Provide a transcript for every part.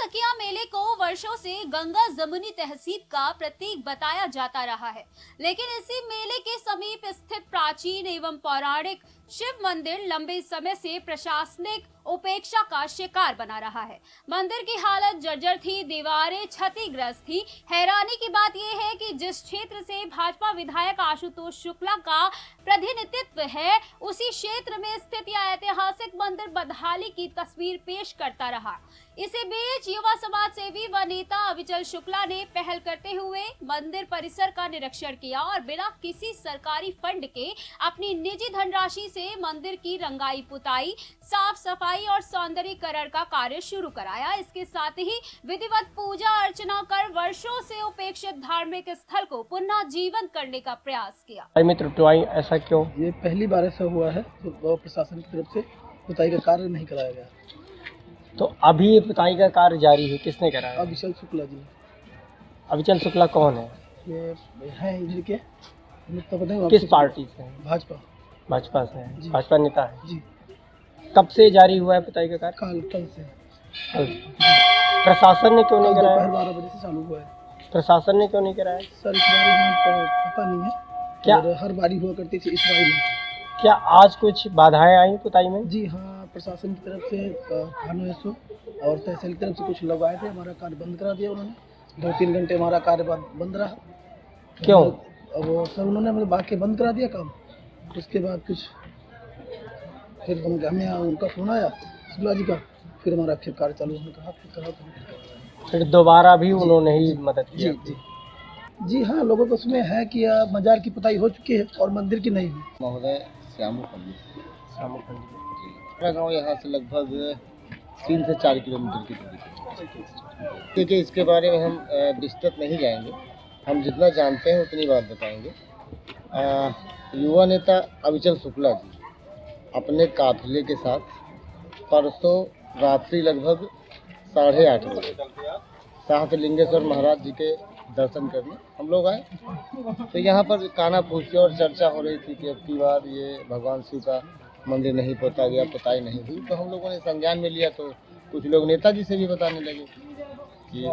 सकिया मेले को वर्षों से गंगा जमुनी तहसीब का प्रतीक बताया जाता रहा है, लेकिन इसी मेले के समीप स्थित प्राचीन एवं पौराणिक शिव मंदिर लंबे समय से प्रशासनिक उपेक्षा का शिकार बना रहा है। मंदिर की हालत जर्जर थी, दीवारें क्षतिग्रस्त थी। हैरानी की बात यह है कि जिस क्षेत्र से भाजपा विधायक आशुतोष शुक्ला का प्रतिनिधित्व है, उसी क्षेत्र में स्थित यह ऐतिहासिक मंदिर बदहाली की तस्वीर पेश करता रहा। इसी बीच युवा समाज सेवी व नेता अविचल शुक्ला ने पहल करते हुए मंदिर परिसर का निरीक्षण किया और बिना किसी सरकारी फंड के अपनी निजी धनराशि से मंदिर की रंगाई पुताई, साफ सफाई और सौंदर्यीकरण का कार्य शुरू कराया। इसके साथ ही विधिवत पूजा अर्चना कर वर्षों से उपेक्षित धार्मिक स्थल को पुनः जीवंत करने का प्रयास किया। मित्र टुआई ऐसा क्यों? ये पहली बार ऐसा हुआ है तो प्रशासन की तरफ से पुताई का कार्य नहीं कराया गया। तो अभी ये पुताई का कार्य जारी है, किसने कराया? अविचल शुक्ला जी। अविचल शुक्ला कौन है? ये है इधर के, तो पता है किस पार्टी से हैं? भाजपा। भाजपा से हैं, भाजपा नेता है जी। कब से जारी हुआ है पुताई का कार्य? कल से। प्रशासन ने क्यों नहीं कराया? 12 बजे से चालू हुआ है। प्रशासन ने क्यों नहीं कराया? सर इस बार हमको पता नहीं है। क्या और हर बारी हुआ करती थी, इस बार नहीं। क्या आज कुछ बाधाएं आई पुताई में? जी हाँ, प्रशासन की तरफ से थाना एसओ और तहसील की तरफ से कुछ लोग आए थे, हमारा कार्य बंद करा दिया उन्होंने। 2-3 घंटे हमारा कार्य बंद रहा। क्यों? वो सर उन्होंने मतलब बाकी बंद करा दिया काम। उसके बाद कुछ फिर हमें उनका फोन आया शुक्ला जी का, फिर हमारा फिर कार्य चालू होने कहा, फिर दोबारा भी उन्होंने ही मदद की? जी हाँ, लोगों को उसमें है कि मजार की पुताई हो चुकी है और मंदिर की नहीं हुई। महोदय श्यामू पंडित मेरा गाँव यहाँ से लगभग 3 से 4 किलोमीटर की दूरी पर। देखिए, इसके बारे में हम विस्तृत नहीं जाएंगे, हम जितना जानते हैं उतनी बात बताएंगे। युवा नेता अविचल शुक्ला जी अपने काफिले के साथ परसों रात्रि लगभग 8:30 बजे साहत लिंगेश्वर महाराज जी के दर्शन करने हम लोग आए। तो यहाँ पर काना फूसी और चर्चा हो रही थी कि अब की बार ये भगवान शिव का मंदिर नहीं पोता गया, पुताई नहीं हुई। तो हम लोगों ने संज्ञान में लिया। तो कुछ लोग नेताजी से भी बताने लगे कि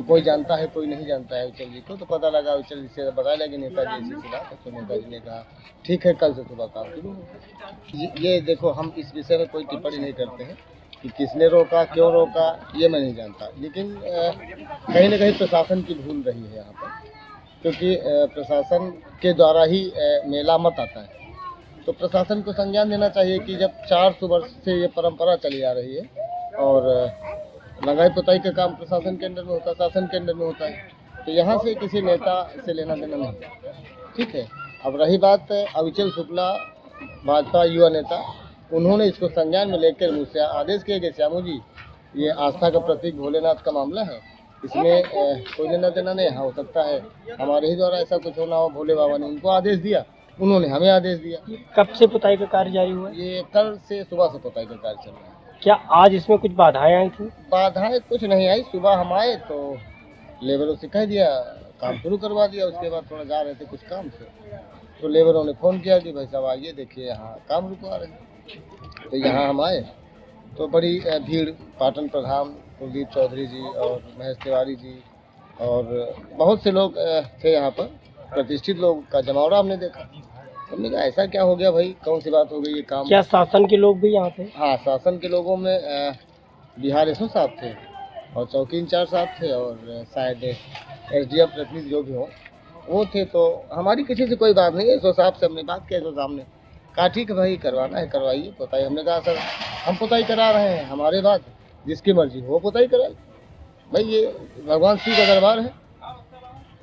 कोई जानता है कोई नहीं जानता है अविचल जी को। तो पता लगा अविचल जी से बताया लगे नेताजी ऐसी बात। तो नेताजी ने कहा ठीक है, कल से सुबह काम शुरू होगा। ये देखो, हम इस विषय में कोई टिप्पणी नहीं करते हैं कि किसने रोका, क्यों रोका, ये मैं नहीं जानता। लेकिन कहीं ना कहीं प्रशासन की भूल रही है यहाँ पर, क्योंकि प्रशासन के द्वारा ही मेला मत आता है। तो प्रशासन को संज्ञान देना चाहिए कि जब 400 वर्ष से ये परंपरा चली आ रही है और रंगाई पुताई का काम प्रशासन के अंडर में होता है, शासन के अंडर में होता है, तो यहाँ से किसी नेता से लेना देना नहीं। ठीक है, अब रही बात अविचल शुक्ला भाजपा युवा नेता, उन्होंने इसको संज्ञान में लेकर मुझसे आदेश किए कि श्यामू जी, ये आस्था का प्रतीक भोलेनाथ का मामला है, इसमें कोई लेना देना नहीं। हाँ, हो सकता है हमारे ही द्वारा ऐसा कुछ होना हो। भोले बाबा ने उनको आदेश दिया, उन्होंने हमें आदेश दिया। कब से पुताई का कार्य जारी हुआ? ये कल से सुबह से पुताई का कार्य चल रहा है। क्या आज इसमें कुछ बाधाएं आई थी? बाधाएं कुछ नहीं आई। सुबह हम आए तो लेबरों से कह दिया, काम शुरू करवा दिया। उसके बाद थोड़ा जा रहे थे कुछ काम से, तो लेबरों ने फ़ोन किया कि भाई साहब आइए, देखिए यहाँ काम रुकवा रहे हैं। तो यहाँ हम आए तो बड़ी भीड़, पाटन प्रधान कुलदीप चौधरी जी और महेश तिवारी जी और बहुत से लोग थे यहाँ पर, प्रतिष्ठित लोग का जमावड़ा हमने देखा। हमने कहा ऐसा क्या हो गया भाई, कौन सी बात हो गई ये काम? क्या शासन के लोग भी यहाँ थे? हाँ, शासन के लोगों में बिहार एसओ साहब थे और चौकी इंचार्ज साहब थे और शायद एसडीएफ प्रतिनिधि जो भी हो वो थे। तो हमारी किसी से कोई बात नहीं है। एसओ साहब से हमने बात किया, एसओ साहब ने कहा ठीक है भाई, करवाना है करवाइए पुताई। हमने कहा सर हम पुताई करा रहे हैं, हमारे बाद जिसकी मर्जी हो पुताई कराए। भाई ये भगवान शिव का दरबार है,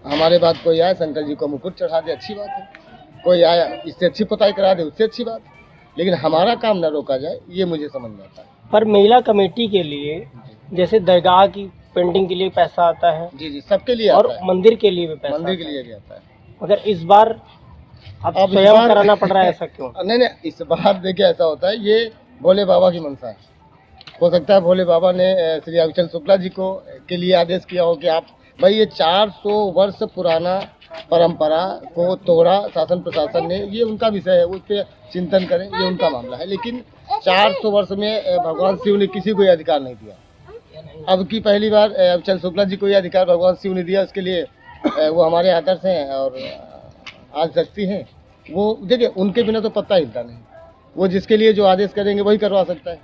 हमारे बाद कोई आए शंकर जी को मुकुट चढ़ा दे, अच्छी बात है। कोई आया इससे अच्छी पुताई करा दे, उससे अच्छी बात है। लेकिन हमारा काम न रोका जाए, ये मुझे समझ में आता है। पर मेला कमेटी के लिए जैसे दरगाह की पेंटिंग के लिए पैसा आता है, जी जी, सबके लिए और आता है। मंदिर के लिए भी पैसा मंदिर के आता लिए भी आता है। मगर इस बार अब स्वयं कराना पड़ रहा है, ऐसा क्यों? नहीं, इस बार देखिए ऐसा होता है, ये भोले बाबा की मनसा है। हो सकता है भोले बाबा ने श्री अविचल शुक्ला जी को के लिए आदेश किया हो कि आप भाई ये 400 वर्ष पुराना परंपरा को तोड़ा शासन प्रशासन ने, ये उनका विषय है, उस पर चिंतन करें, ये उनका मामला है। लेकिन 400 वर्ष में भगवान शिव ने किसी को ये अधिकार नहीं दिया अब की पहली बार अब चंद्र शुक्ला जी को ये अधिकार भगवान शिव ने दिया, उसके लिए वो हमारे आदर्श हैं और आज शक्ति हैं। वो देखिए, उनके बिना तो पत्ता हिलता नहीं। वो जिसके लिए जो आदेश करेंगे वही करवा सकता है।